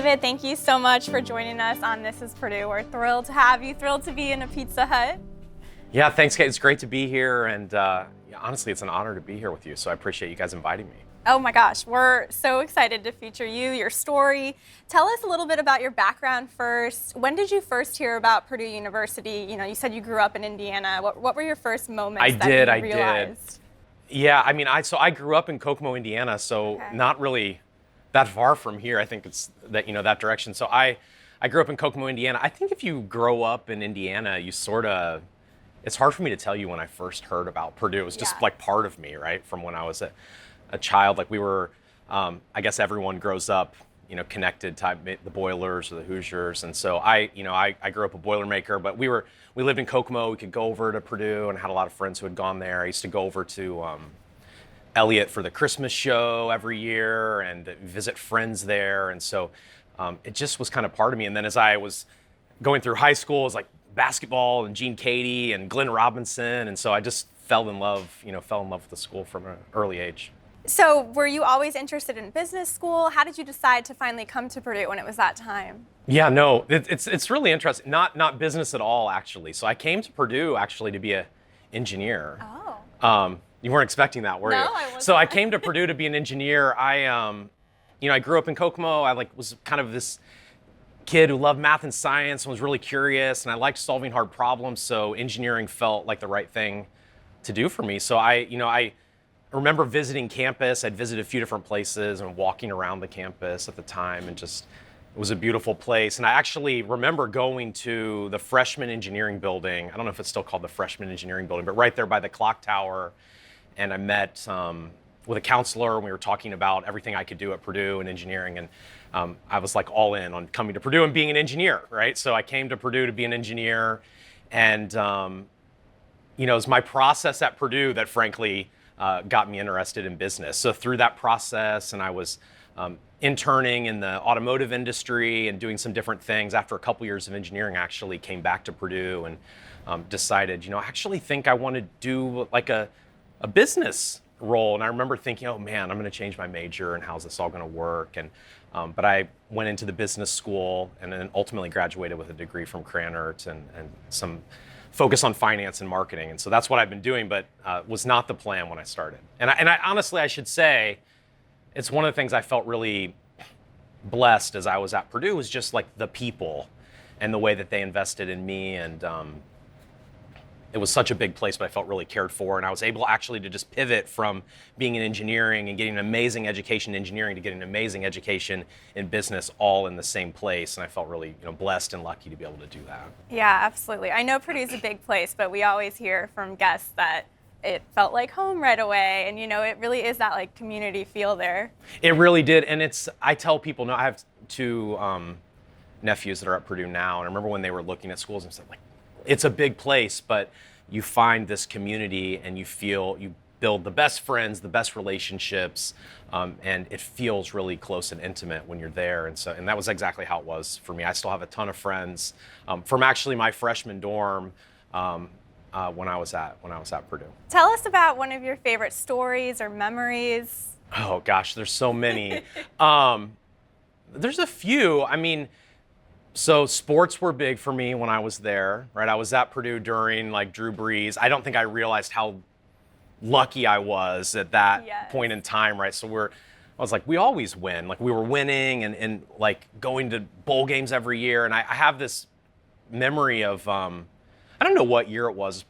David, thank you so much for joining us on This is Purdue. We're thrilled to have you, thrilled to be in a Pizza Hut. Yeah, thanks, Kate. It's great to be here, and honestly, it's an honor to be here with you, so I appreciate you guys inviting me. Oh my gosh, we're so excited to feature you, your story. Tell us a little bit about your background first. When did you first hear about Purdue University? You know, you said you grew up in Indiana. What were your first moments you realized? I did. Yeah, I mean, I grew up in Kokomo, Indiana, so not really that far from here. I think it's that, that direction. So I grew up in Kokomo, Indiana. I think if you grow up in Indiana, you it's hard for me to tell you when I first heard about Purdue. It was just like part of me, right? From when I was a child, like we were, I guess everyone grows up, connected to the Boilers or the Hoosiers. And so I grew up a Boilermaker, but we lived in Kokomo. We could go over to Purdue and had a lot of friends who had gone there. I used to go over to Elliott for the Christmas show every year and visit friends there. And so it just was kind of part of me. And then as I was going through high school, it was like basketball and Gene Cady and Glenn Robinson. And so I just fell in love with the school from an early age. So were you always interested in business school? How did you decide to finally come to Purdue when it was that time? Yeah, no, it's really interesting. Not business at all, actually. So I came to Purdue actually to be an engineer. Oh. You weren't expecting that, were you? No, I wasn't. So I came to Purdue to be an engineer. I grew up in Kokomo. I was kind of this kid who loved math and science and was really curious, and I liked solving hard problems. So engineering felt like the right thing to do for me. So I remember visiting campus. I'd visited a few different places and walking around the campus at the time, and it was a beautiful place. And I actually remember going to the freshman engineering building. I don't know if it's still called the freshman engineering building, but right there by the clock tower. And I met with a counselor, and we were talking about everything I could do at Purdue and engineering. And I was like all in on coming to Purdue and being an engineer, right? So I came to Purdue to be an engineer. And, it was my process at Purdue that frankly got me interested in business. So through that process, and I was interning in the automotive industry and doing some different things. After a couple years of engineering, I actually came back to Purdue and decided, I actually think I want to do like a business role. And I remember thinking, oh man, I'm going to change my major and how's this all going to work? And but I went into the business school and then ultimately graduated with a degree from Krannert and some focus on finance and marketing. And so that's what I've been doing, but was not the plan when I started. And I honestly, I should say, it's one of the things I felt really blessed as I was at Purdue was just like the people and the way that they invested in me. And it was such a big place, but I felt really cared for. And I was able actually to just pivot from being in engineering and getting an amazing education in engineering to getting an amazing education in business all in the same place. And I felt really blessed and lucky to be able to do that. Yeah, absolutely. I know Purdue's a big place, but we always hear from guests that it felt like home right away. And it really is that like community feel there. It really did. And I tell people, I have two nephews that are at Purdue now. And I remember when they were looking at schools and said like, it's a big place, but you find this community and you build the best friends, the best relationships, and it feels really close and intimate when you're there. And that was exactly how it was for me. I still have a ton of friends from actually my freshman dorm when I was at Purdue. Tell us about one of your favorite stories or memories. Oh gosh, there's so many. There's a few. I mean, so sports were big for me when I was there, right? I was at Purdue during like Drew Brees. I don't think I realized how lucky I was at that point in time, right? So I was like, we always win. Like we were winning and like going to bowl games every year. And I have this memory of, I don't know what year it was.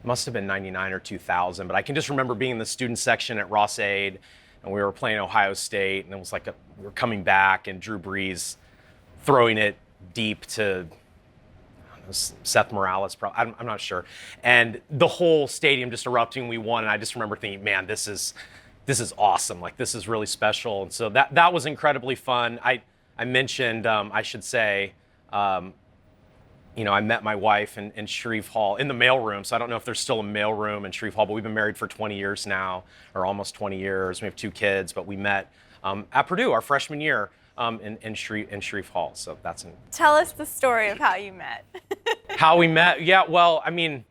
Must have been 99 or 2000, but I can just remember being in the student section at Ross-Ade and we were playing Ohio State and it was like we were coming back and Drew Brees throwing it deep to Seth Morales, I'm not sure. And the whole stadium just erupting, we won. And I just remember thinking, man, this is awesome. Like, this is really special. And so that was incredibly fun. I mentioned, I should say, I met my wife in Shreve Hall in the mailroom. So I don't know if there's still a mailroom in Shreve Hall, but we've been married for 20 years now, or almost 20 years. We have 2 kids, but we met at Purdue our freshman year. In Shreve Hall, so that's Tell us the story of how you met. How we met? Yeah, well, I mean,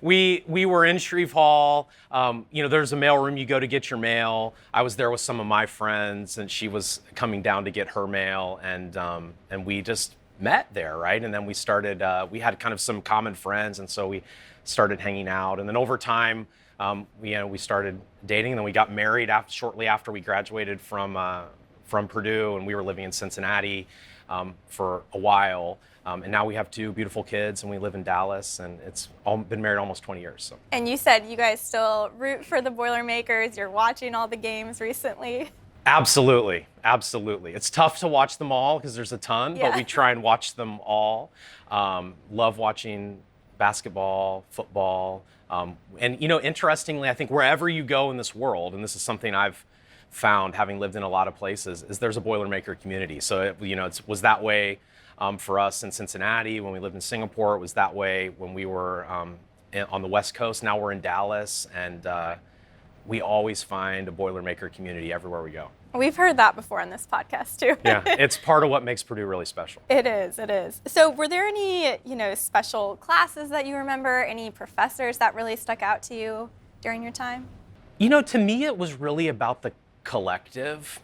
we were in Shreve Hall. There's a mail room you go to get your mail. I was there with some of my friends, and she was coming down to get her mail, and we just met there, right? And then we started. We had kind of some common friends, and so we started hanging out. And then over time, we started dating, and then we got married shortly after we graduated from Purdue, and we were living in Cincinnati for a while. And now we have 2 beautiful kids, and we live in Dallas, and it's been married almost 20 years. So. And you said you guys still root for the Boilermakers. You're watching all the games recently. Absolutely. It's tough to watch them all because there's a ton, but we try and watch them all. Love watching basketball, football. And interestingly, I think wherever you go in this world, and this is something I've found having lived in a lot of places, is there's a Boilermaker community. So it was that way for us in Cincinnati when we lived in Singapore. It was that way when we were on the West Coast. Now we're in Dallas, and we always find a Boilermaker community everywhere we go. We've heard that before on this podcast too. Yeah, it's part of what makes Purdue really special. It is. So were there any, special classes that you remember, any professors that really stuck out to you during your time? To me, it was really about the collective.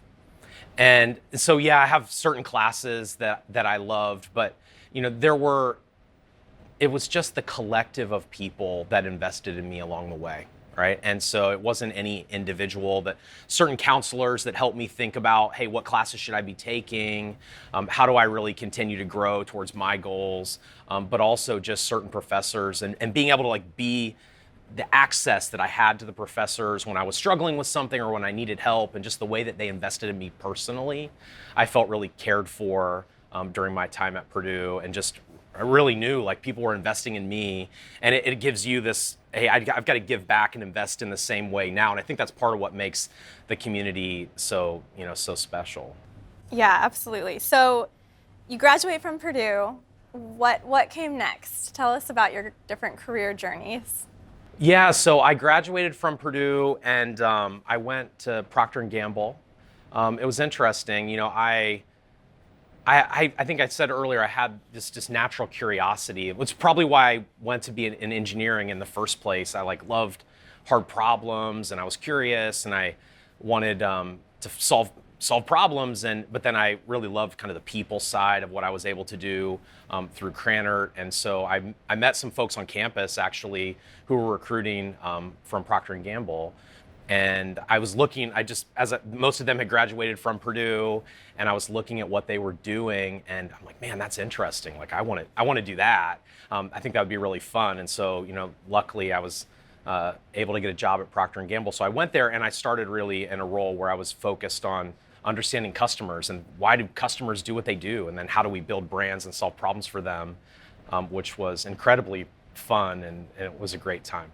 And so, I have certain classes that I loved, but, it was just the collective of people that invested in me along the way. Right. And so it wasn't any individual, that certain counselors that helped me think about, hey, what classes should I be taking? How do I really continue to grow towards my goals? But also just certain professors and being able to be the access that I had to the professors when I was struggling with something or when I needed help, and just the way that they invested in me personally. I felt really cared for during my time at Purdue, and just I really knew people were investing in me, and it gives you this, hey, I've got to give back and invest in the same way now. And I think that's part of what makes the community so special. Yeah, absolutely. So you graduate from Purdue. What came next? Tell us about your different career journeys. Yeah, so I graduated from Purdue, and I went to Procter & Gamble. It was interesting. I think I said earlier I had this natural curiosity. It's probably why I went to be in engineering in the first place. I loved hard problems, and I was curious, and I wanted to solve problems. But then I really loved kind of the people side of what I was able to do through Krannert. And so I met some folks on campus actually who were recruiting from Procter & Gamble. And I was looking, most of them had graduated from Purdue, and I was looking at what they were doing, and I'm like, man, that's interesting. I want to do that. I think that would be really fun. And so, luckily I was able to get a job at Procter & Gamble. So I went there, and I started really in a role where I was focused on understanding customers and why do customers do what they do, and then how do we build brands and solve problems for them, which was incredibly fun, and it was a great time.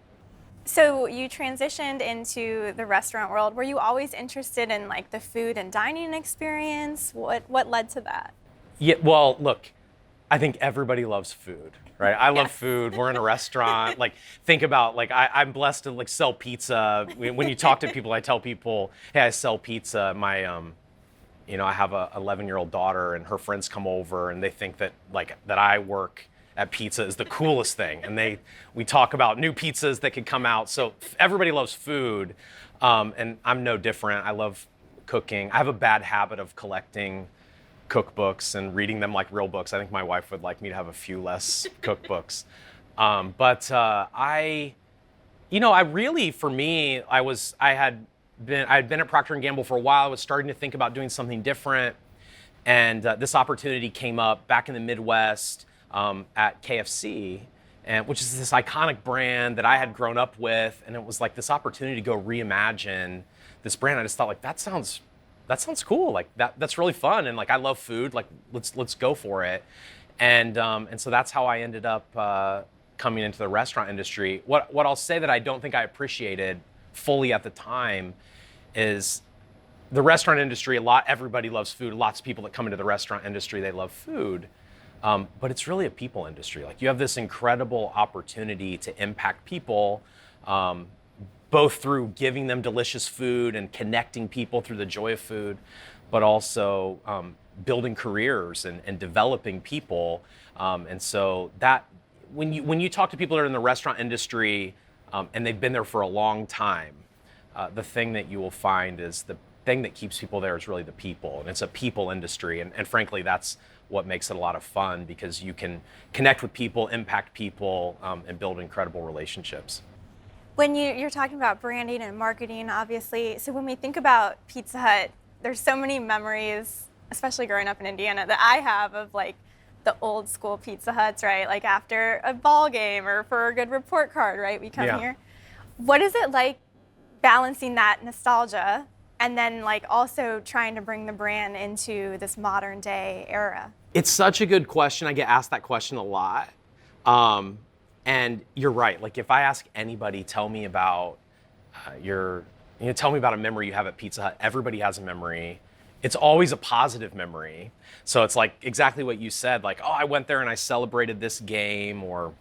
So you transitioned into the restaurant world. Were you always interested in the food and dining experience? What led to that? Yeah, well, look, I think everybody loves food, right? I love food. We're in a restaurant. Think about I'm blessed to sell pizza. When you talk to people, I tell people, hey, I sell pizza. My I have a 11-year-old daughter, and her friends come over, and they think that that I work at pizza is the coolest thing, and we talk about new pizzas that could come out. So everybody loves food, and I'm no different. I love cooking. I have a bad habit of collecting cookbooks and reading them like real books. I think my wife would like me to have a few less cookbooks. But I really, for me, I had been at Procter & Gamble for a while. I was starting to think about doing something different, and this opportunity came up back in the Midwest. At KFC, which is this iconic brand that I had grown up with, and it was this opportunity to go reimagine this brand. I just thought that sounds cool. That's really fun, and I love food. Let's go for it. And so that's how I ended up coming into the restaurant industry. What I'll say that I don't think I appreciated fully at the time is the restaurant industry. Everybody loves food. Lots of people that come into the restaurant industry, they love food. But it's really a people industry. You have this incredible opportunity to impact people, both through giving them delicious food and connecting people through the joy of food, but also building careers and developing people. And so that when you talk to people that are in the restaurant industry and they've been there for a long time, the thing that you will find is the thing that keeps people there is really the people, and it's a people industry, and frankly, that's what makes it a lot of fun, because you can connect with people, impact people, and build incredible relationships. When you're talking about branding and marketing, obviously, so when we think about Pizza Hut, there's so many memories, especially growing up in Indiana, that I have of like the old school Pizza Huts, right? Like after a ball game or for a good report card, right? We come here. What is it like balancing that nostalgia and then like also trying to bring the brand into this modern day era? It's such a good question. I get asked that question a lot. And you're right. Like if I ask anybody, tell me about tell me about a memory you have at Pizza Hut. Everybody has a memory. It's always a positive memory. So it's like exactly what you said, like, oh, I went there and I celebrated this game, or,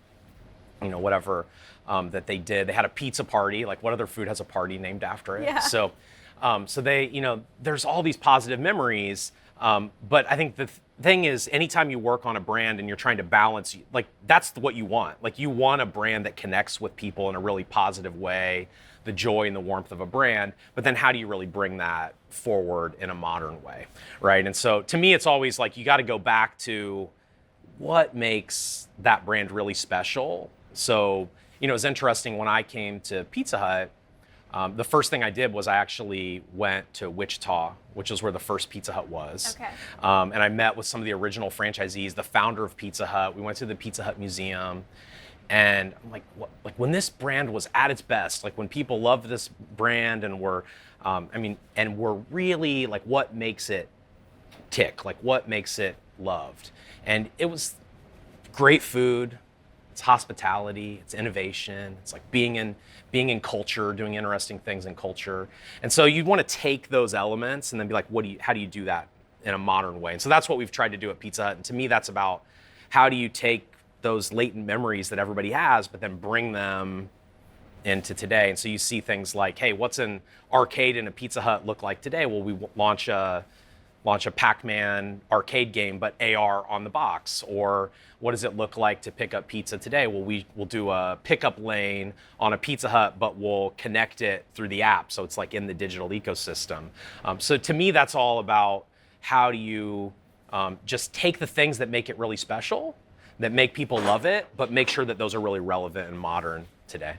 whatever that they did. They had a pizza party. Like what other food has a party named after it? Yeah. So they, there's all these positive memories. But I think the thing is, anytime you work on a brand and you're trying to balance, like that's what you want. Like you want a brand that connects with people in a really positive way, the joy and the warmth of a brand, but then how do you really bring that forward in a modern way, right? And so to me, it's always like you got to go back to what makes that brand really special. So, it's interesting when I came to Pizza Hut, the first thing I did was I actually went to Wichita, which is where the first Pizza Hut was. Okay. And I met with some of the original franchisees, the founder of Pizza Hut. We went to the Pizza Hut Museum. And I'm like, what? Like when this brand was at its best, like when people loved this brand and were, and we're really like, what makes it tick? Like what makes it loved? And it was great food, it's hospitality, it's innovation, it's like being in culture, doing interesting things in culture. And so you'd want to take those elements and then be like, how do you do that in a modern way? And so that's what we've tried to do at Pizza Hut. And to me, that's about how do you take those latent memories that everybody has, but then bring them into today. And so you see things like, hey, what's an arcade in a Pizza Hut look like today? Well, we launch a Pac-Man arcade game, but AR on the box. Or what does it look like to pick up pizza today? Well, we'll do a pickup lane on a Pizza Hut, but we'll connect it through the app. So it's like in the digital ecosystem. So to me, that's all about how do you just take the things that make it really special, that make people love it, but make sure that those are really relevant and modern today.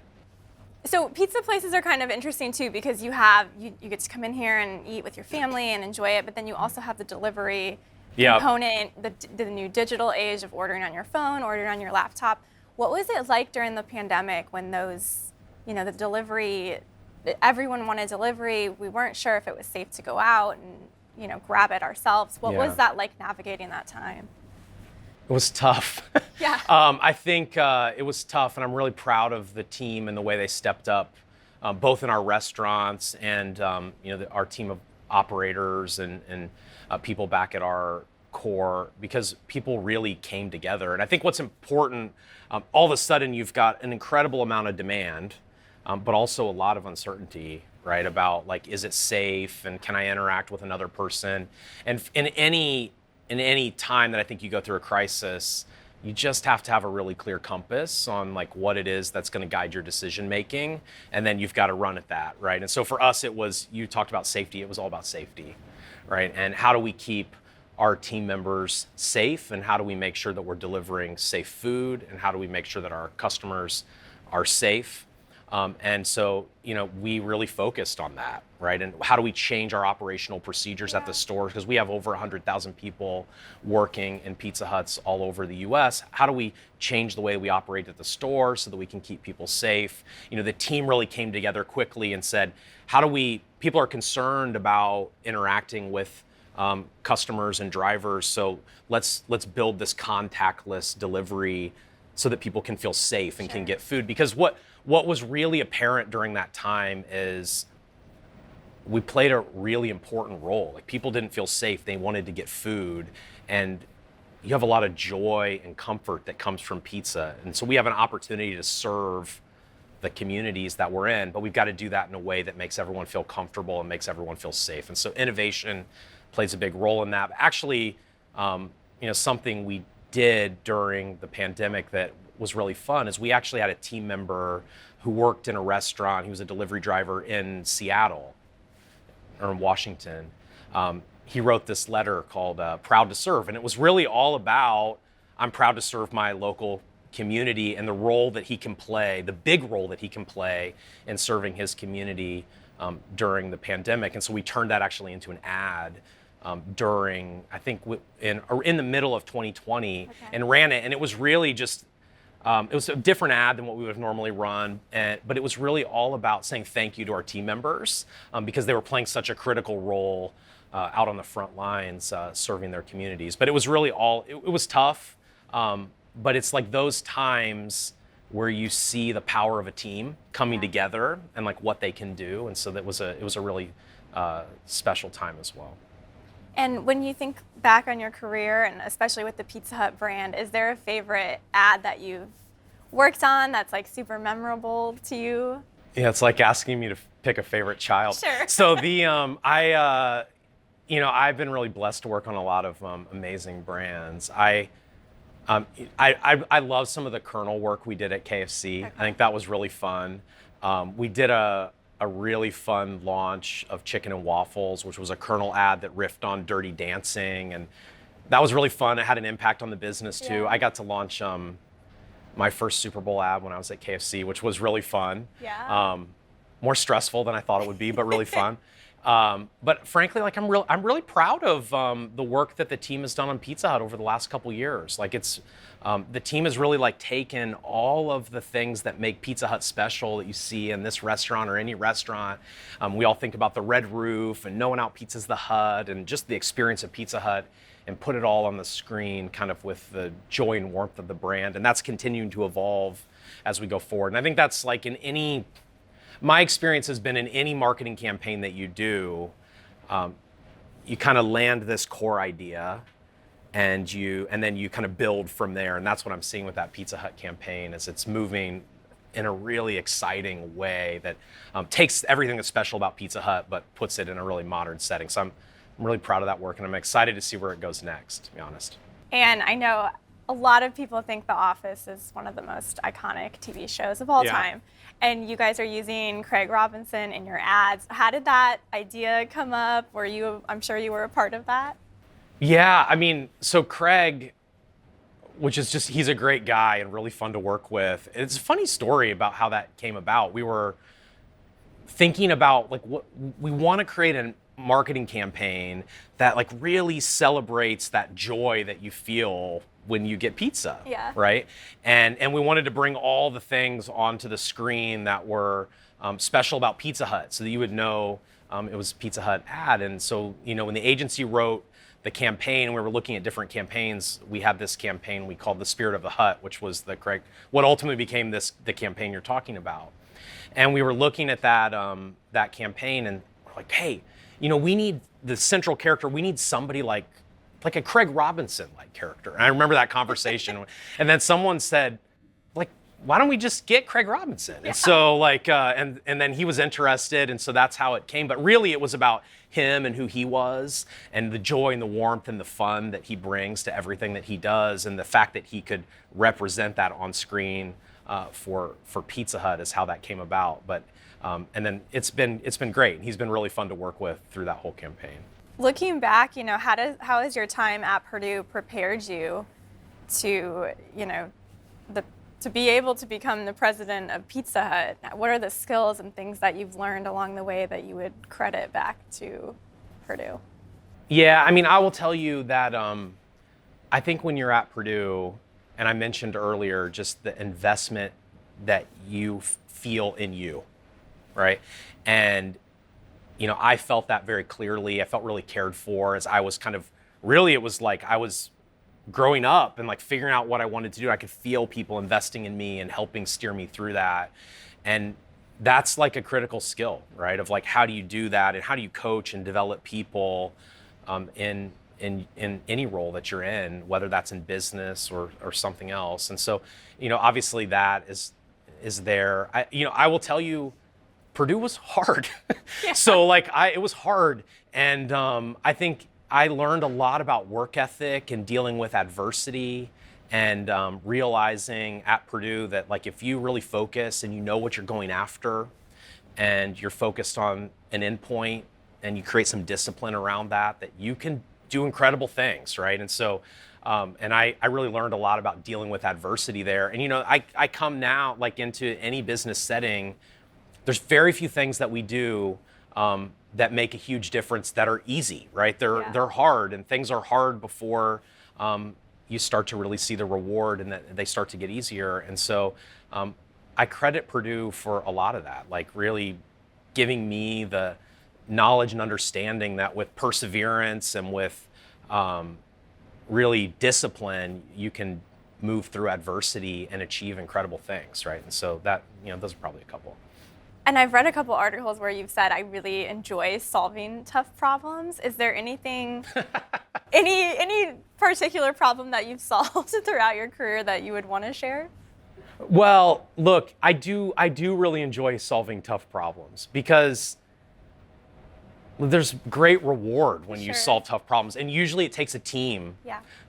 So pizza places are kind of interesting too, because you get to come in here and eat with your family and enjoy it, but then you also have the delivery component, the new digital age of ordering on your phone, ordering on your laptop. What was it like during the pandemic when those, the delivery, everyone wanted delivery, we weren't sure if it was safe to go out and, grab it ourselves. What was that like navigating that time? It was tough. Yeah. I think it was tough, and I'm really proud of the team and the way they stepped up, both in our restaurants and our team of operators and people back at our core, because people really came together. And I think what's important, all of a sudden you've got an incredible amount of demand, but also a lot of uncertainty, right? About like, is it safe, and can I interact with another person? And in any time that I think you go through a crisis, you just have to have a really clear compass on like what it is that's going to guide your decision making, and then you've got to run at that, right? And so for us, it was, you talked about safety, it was all about safety, right? And how do we keep our team members safe, and how do we make sure that we're delivering safe food, and how do we make sure that our customers are safe? And so, we really focused on that, right? And how do we change our operational procedures at the stores? Because we have over 100,000 people working in Pizza Huts all over the U.S. How do we change the way we operate at the store so that we can keep people safe? The team really came together quickly and said, people are concerned about interacting with customers and drivers, so let's build this contactless delivery so that people can feel safe and can get food. Because what was really apparent during that time is we played a really important role. Like people didn't feel safe, they wanted to get food, and you have a lot of joy and comfort that comes from pizza. And so we have an opportunity to serve the communities that we're in, but we've got to do that in a way that makes everyone feel comfortable and makes everyone feel safe. And so innovation plays a big role in that. Actually, something we did during the pandemic that was really fun is we actually had a team member who worked in a restaurant. He was a delivery driver in Seattle or in Washington. He wrote this letter called Proud to Serve. And it was really all about, I'm proud to serve my local community and the role that he can play, the big role that he can play in serving his community during the pandemic. And so we turned that actually into an ad during, I think, in the middle of 2020 and ran it. And it was really just, it was a different ad than what we would have normally run, but it was really all about saying thank you to our team members because they were playing such a critical role out on the front lines serving their communities. But it was really it was tough, but it's like those times where you see the power of a team coming together and like what they can do. And so it was a really special time as well. And when you think back on your career, and especially with the Pizza Hut brand, is there a favorite ad that you've worked on that's like super memorable to you? Yeah, it's like asking me to pick a favorite child. Sure. So I've been really blessed to work on a lot of amazing brands. I love some of the Kernel work we did at KFC. I think that was really fun. We did a really fun launch of chicken and waffles, which was a Kernel ad that riffed on Dirty Dancing, and that was really fun. It had an impact on the business too. Yeah. I got to launch my first Super Bowl ad when I was at KFC, which was really fun. Yeah. More stressful than I thought it would be, but really fun. But frankly, like I'm really proud of the work that the team has done on Pizza Hut over the last couple years. Like the team has really like taken all of the things that make Pizza Hut special that you see in this restaurant or any restaurant. We all think about the red roof and No One Out Pizza's the Hut and just the experience of Pizza Hut, and put it all on the screen kind of with the joy and warmth of the brand. And that's continuing to evolve as we go forward. And I think that's like my experience has been in any marketing campaign that you do, you kind of land this core idea and then you kind of build from there. And that's what I'm seeing with that Pizza Hut campaign, is it's moving in a really exciting way that takes everything that's special about Pizza Hut, but puts it in a really modern setting. So I'm really proud of that work, and I'm excited to see where it goes next, to be honest. And I know a lot of people think The Office is one of the most iconic TV shows of all time. And you guys are using Craig Robinson in your ads. How did that idea come up? I'm sure you were a part of that? Yeah, I mean, so Craig, which is just, he's a great guy and really fun to work with. It's a funny story about how that came about. We were thinking about like what we want to create a marketing campaign that like really celebrates that joy that you feel when you get pizza, right? And we wanted to bring all the things onto the screen that were special about Pizza Hut, so that you would know it was a Pizza Hut ad. And so, when the agency wrote the campaign, and we were looking at different campaigns, we had this campaign we called The Spirit of the Hut, which was what ultimately became the campaign you're talking about. And we were looking at that campaign, and we're like, hey, we need the central character. We need somebody like a Craig Robinson-like character. And I remember that conversation. And then someone said, like, why don't we just get Craig Robinson? Yeah. And so and then he was interested. And so that's how it came. But really it was about him and who he was, and the joy and the warmth and the fun that he brings to everything that he does. And the fact that he could represent that on screen for Pizza Hut is how that came about. But and then it's been great. He's been really fun to work with through that whole campaign. Looking back, how has your time at Purdue prepared you to, to be able to become the president of Pizza Hut? What are the skills and things that you've learned along the way that you would credit back to Purdue? Yeah, I mean, I will tell you that I think when you're at Purdue, and I mentioned earlier, just the investment that you feel in you, right? And I felt that very clearly. I felt really cared for as I was it was like I was growing up and like figuring out what I wanted to do. I could feel people investing in me and helping steer me through that. And that's like a critical skill, right? Of like, how do you do that? And how do you coach and develop people in any role that you're in, whether that's in business or something else. And so, obviously that is there. I will tell you, Purdue was hard. Yeah. So it was hard. And I think I learned a lot about work ethic and dealing with adversity and realizing at Purdue that like if you really focus and you know what you're going after and you're focused on an endpoint and you create some discipline around that, that you can do incredible things, right? And so, and I really learned a lot about dealing with adversity there. And, you know, I come now like into any business setting, there's very few things that we do that make a huge difference that are easy, right? They're hard, and things are hard before you start to really see the reward and that they start to get easier. And so I credit Purdue for a lot of that, like really giving me the knowledge and understanding that with perseverance and with really discipline, you can move through adversity and achieve incredible things, right? And so that, you know, those are probably a couple. And I've read a couple articles where you've said, I really enjoy solving tough problems. Is there anything, any particular problem that you've solved throughout your career that you would want to share? Well, look, I do really enjoy solving tough problems because there's great reward when you solve tough problems. And usually it takes a team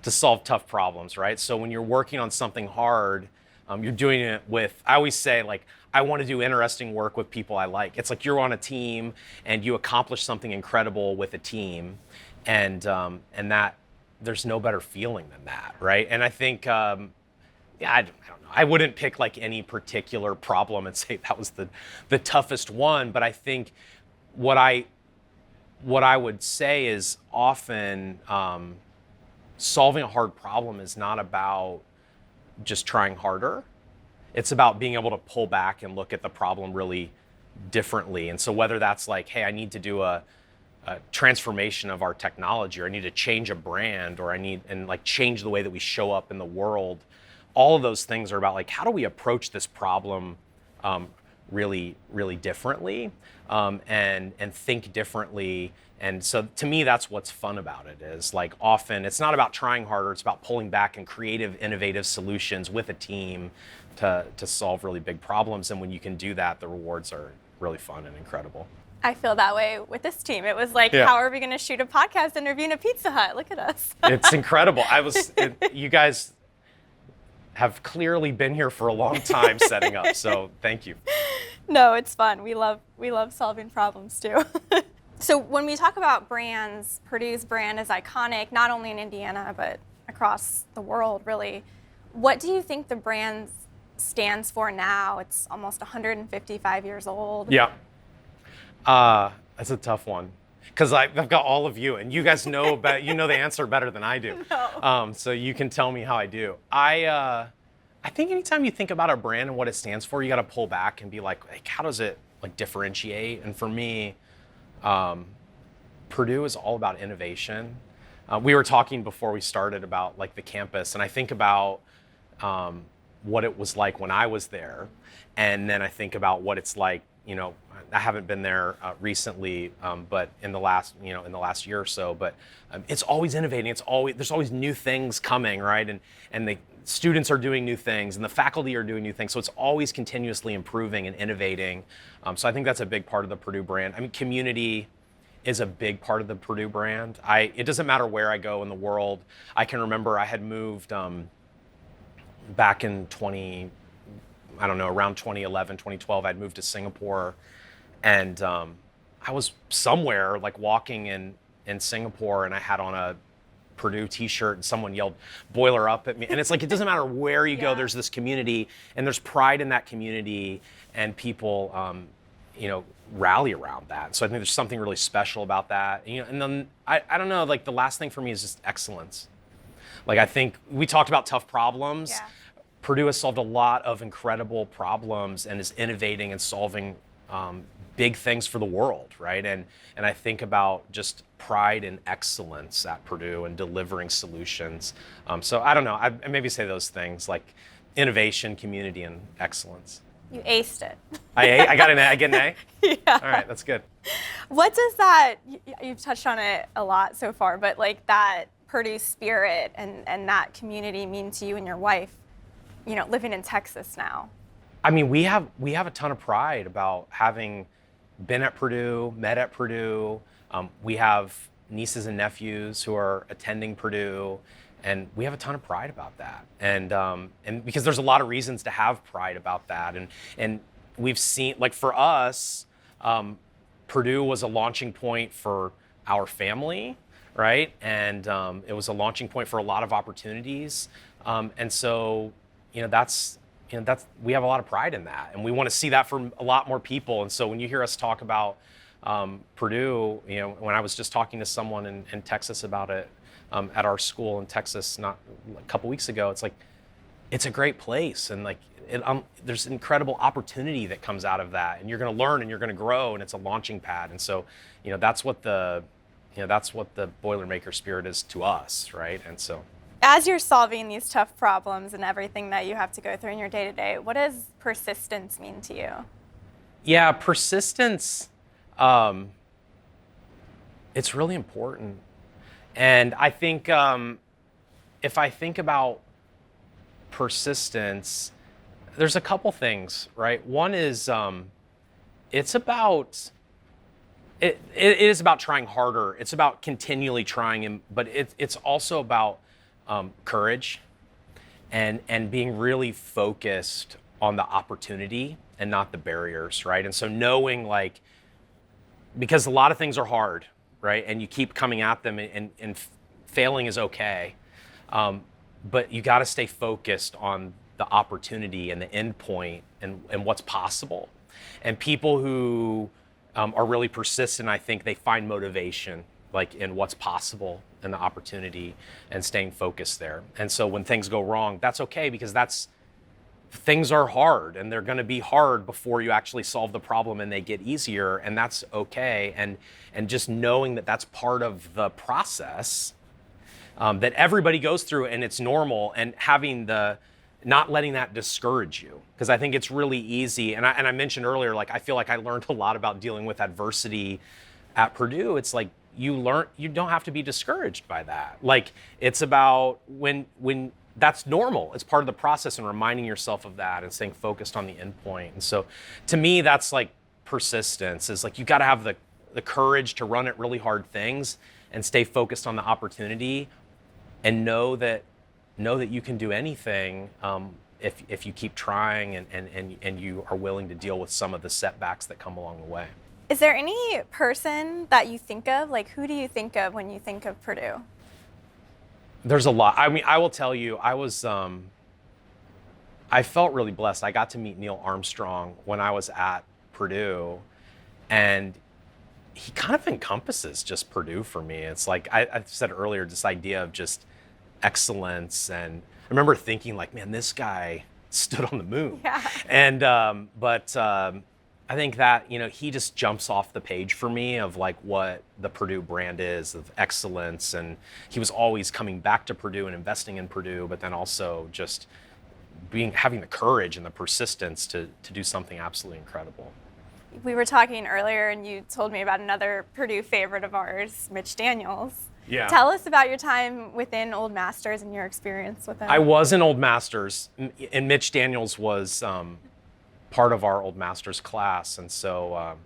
to solve tough problems, right? So when you're working on something hard, you're doing it with, I always say, like, I want to do interesting work with people I like. It's like you're on a team and you accomplish something incredible with a team, and that there's no better feeling than that, right? And I think, I don't know. I wouldn't pick like any particular problem and say that was the toughest one, but I think what I would say is often solving a hard problem is not about just trying harder. It's about being able to pull back and look at the problem really differently. And so whether that's like, hey, I need to do a transformation of our technology, or I need to change a brand, or I need and like change the way that we show up in the world, all of those things are about like, how do we approach this problem really, really differently, and think differently. And so to me, that's what's fun about it, is like often it's not about trying harder, it's about pulling back and creative, innovative solutions with a team to solve really big problems. And when you can do that, the rewards are really fun and incredible. I feel that way with this team. It was like, how are we going to shoot a podcast interview in a Pizza Hut? Look at us. It's incredible. You guys have clearly been here for a long time setting up, so thank you. No, it's fun. We love solving problems too. So when we talk about brands, Purdue's brand is iconic, not only in Indiana, but across the world, really. What do you think the brand stands for now? It's almost 155 years old. Yeah. That's a tough one, because I've got all of you, and you guys know you know the answer better than I do. No. So you can tell me how I do. I think anytime you think about a brand and what it stands for, you got to pull back and be like, how does it like differentiate? And for me, Purdue is all about innovation. We were talking before we started about like the campus, and I think about what it was like when I was there, and then I think about what it's like. You know, I haven't been there recently, but in the last year or so. But it's always innovating. There's always new things coming, right? And the students are doing new things, and the faculty are doing new things. So it's always continuously improving and innovating. So I think that's a big part of the Purdue brand. I mean, community is a big part of the Purdue brand. It doesn't matter where I go in the world. I can remember I had moved back in around 2011, 2012, I'd moved to Singapore, and I was somewhere like walking in Singapore, and I had on a Purdue t-shirt, and someone yelled "Boiler up" at me. And it's like, it doesn't matter where you go, there's this community, and there's pride in that community, and people rally around that. So I think there's something really special about that. And then I don't know, like the last thing for me is just excellence. Like, I think we talked about tough problems. Yeah. Purdue has solved a lot of incredible problems and is innovating and solving big things for the world, right? And I think about just pride and excellence at Purdue and delivering solutions. So I don't know, I maybe say those things like innovation, community, and excellence. You aced it. I got an A? I get an A? Yeah. All right, that's good. What does that, you've touched on it a lot so far, but like that Purdue spirit and that community mean to you and your wife, living in Texas now? I mean, we have a ton of pride about having been at Purdue, met at Purdue. We have nieces and nephews who are attending Purdue, and we have a ton of pride about that. And because there's a lot of reasons to have pride about that. And we've seen, like for us, Purdue was a launching point for our family, right? And it was a launching point for a lot of opportunities. And so, that's we have a lot of pride in that, and we want to see that from a lot more people. And so when you hear us talk about Purdue, when I was just talking to someone in Texas about it at our school in Texas not a couple weeks ago, it's like it's a great place, and like there's incredible opportunity that comes out of that, and you're going to learn and you're going to grow, and it's a launching pad. And so that's what the Boilermaker spirit is to us, right? And so, as you're solving these tough problems and everything that you have to go through in your day-to-day, what does persistence mean to you? Yeah, persistence, it's really important. And I think if I think about persistence, there's a couple things, right? One is it is about trying harder. It's about continually trying, but it's also about courage and being really focused on the opportunity and not the barriers, right? And so knowing, like, because a lot of things are hard, right? And you keep coming at them, and failing is okay. But you got to stay focused on the opportunity and the end point and what's possible. And people who are really persistent, I think they find motivation, like in what's possible and the opportunity, and staying focused there. And so when things go wrong, that's okay, because things are hard, and they're going to be hard before you actually solve the problem, and they get easier, and that's okay. And just knowing that that's part of the process that everybody goes through, and it's normal, and not letting that discourage you, because I think it's really easy. And I mentioned earlier, like, I feel like I learned a lot about dealing with adversity at Purdue. It's like you don't have to be discouraged by that. Like, it's about when that's normal. It's part of the process, and reminding yourself of that and staying focused on the end point. And so to me, that's like persistence, is like you got to have the courage to run at really hard things and stay focused on the opportunity, and know that you can do anything if you keep trying and you are willing to deal with some of the setbacks that come along the way. Is there any person that you think of? Like, who do you think of when you think of Purdue? There's a lot. I mean, I will tell you, I felt really blessed. I got to meet Neil Armstrong when I was at Purdue, and he kind of encompasses just Purdue for me. It's like I said earlier, this idea of just excellence. And I remember thinking, like, man, this guy stood on the moon. Yeah. And but I think that he just jumps off the page for me of like what the Purdue brand is, of excellence. And he was always coming back to Purdue and investing in Purdue, but then also just having the courage and the persistence to do something absolutely incredible. We were talking earlier, and you told me about another Purdue favorite of ours, Mitch Daniels. Yeah. Tell us about your time within Old Masters and your experience with him. I was in Old Masters, and Mitch Daniels was part of our Old Masters class, and so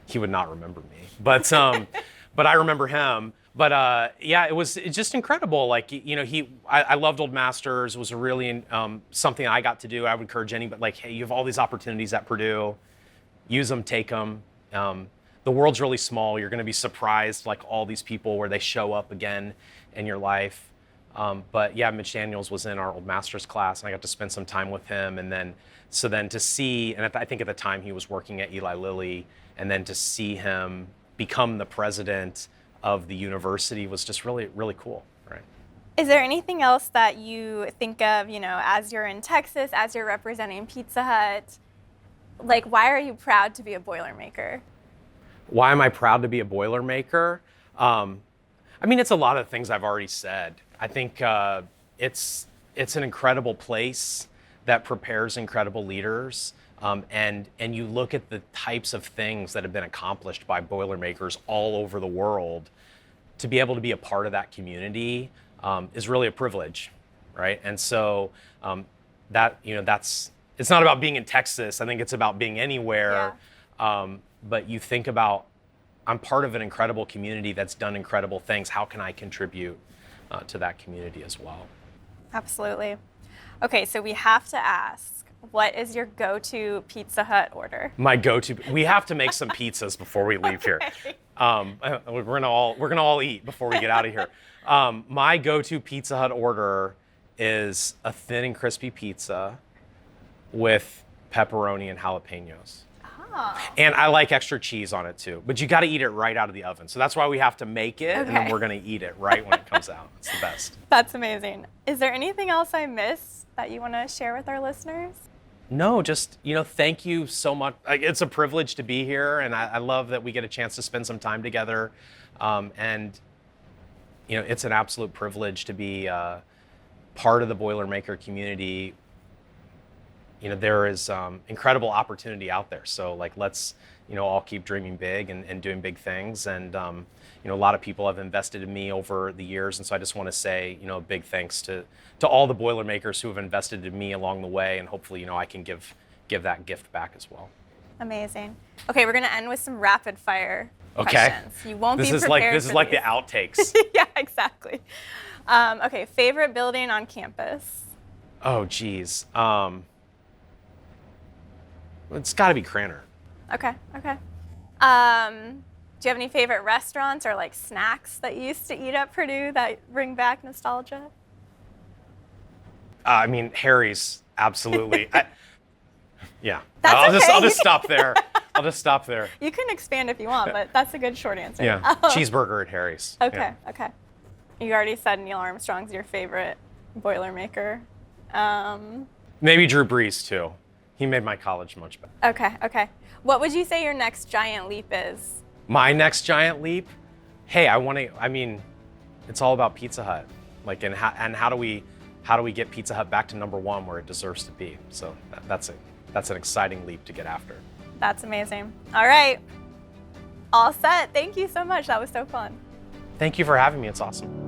he would not remember me, but I remember him. But yeah, it's just incredible. Like, I loved Old Masters. It was really something I got to do. I would encourage anybody, like, hey, you have all these opportunities at Purdue, use them, take them. The world's really small. You're going to be surprised, like all these people, where they show up again in your life. But yeah, Mitch Daniels was in our Old Masters class, and I got to spend some time with him. And then to see, and I think at the time he was working at Eli Lilly, and then to see him become the president of the university was just really, really cool, right? Is there anything else that you think of, as you're in Texas, as you're representing Pizza Hut? Like, why are you proud to be a Boilermaker? Why am I proud to be a Boilermaker? I mean, it's a lot of things I've already said. I think it's an incredible place that prepares incredible leaders. And you look at the types of things that have been accomplished by Boilermakers all over the world. To be able to be a part of that community is really a privilege, right? And so it's not about being in Texas. I think it's about being anywhere. Yeah. But you think about, I'm part of an incredible community that's done incredible things. How can I contribute to that community as well. Absolutely. Okay, so we have to ask, what is your go-to Pizza Hut order? My go-to, we have to make some pizzas before we leave here. We're gonna all eat before we get out of here. My go-to Pizza Hut order is a thin and crispy pizza with pepperoni and jalapenos. Oh. And I like extra cheese on it too, but you got to eat it right out of the oven. So that's why we have to make it, and then Okay. we're going to eat it right when it comes out. It's the best. That's amazing. Is there anything else I missed that you want to share with our listeners? No, just, thank you so much. It's a privilege to be here, and I love that we get a chance to spend some time together. And it's an absolute privilege to be part of the Boilermaker community. There is incredible opportunity out there. So let's, all keep dreaming big and doing big things. And, a lot of people have invested in me over the years. And so I just want to say, a big thanks to all the Boilermakers who have invested in me along the way. And hopefully, I can give that gift back as well. Amazing. Okay, we're going to end with some rapid fire Okay. questions. You won't This be is prepared this is for like the these. outtakes. Yeah, exactly. Okay, favorite building on campus? Oh, geez. It's got to be Cranor. Okay. Do you have any favorite restaurants or snacks that you used to eat at Purdue that bring back nostalgia? Harry's, absolutely. Yeah. That's I'll okay. just stop there. I'll just stop there. You can expand if you want, but that's a good short answer. Yeah. Oh. Cheeseburger at Harry's. Okay. Yeah. Okay. You already said Neil Armstrong's your favorite Boilermaker. Maybe Drew Brees too. He made my college much better. Okay. What would you say your next giant leap is? My next giant leap? Hey, it's all about Pizza Hut. And how do we get Pizza Hut back to #1 where it deserves to be? So that's an exciting leap to get after. That's amazing. All right. All set. Thank you so much. That was so fun. Thank you for having me. It's awesome.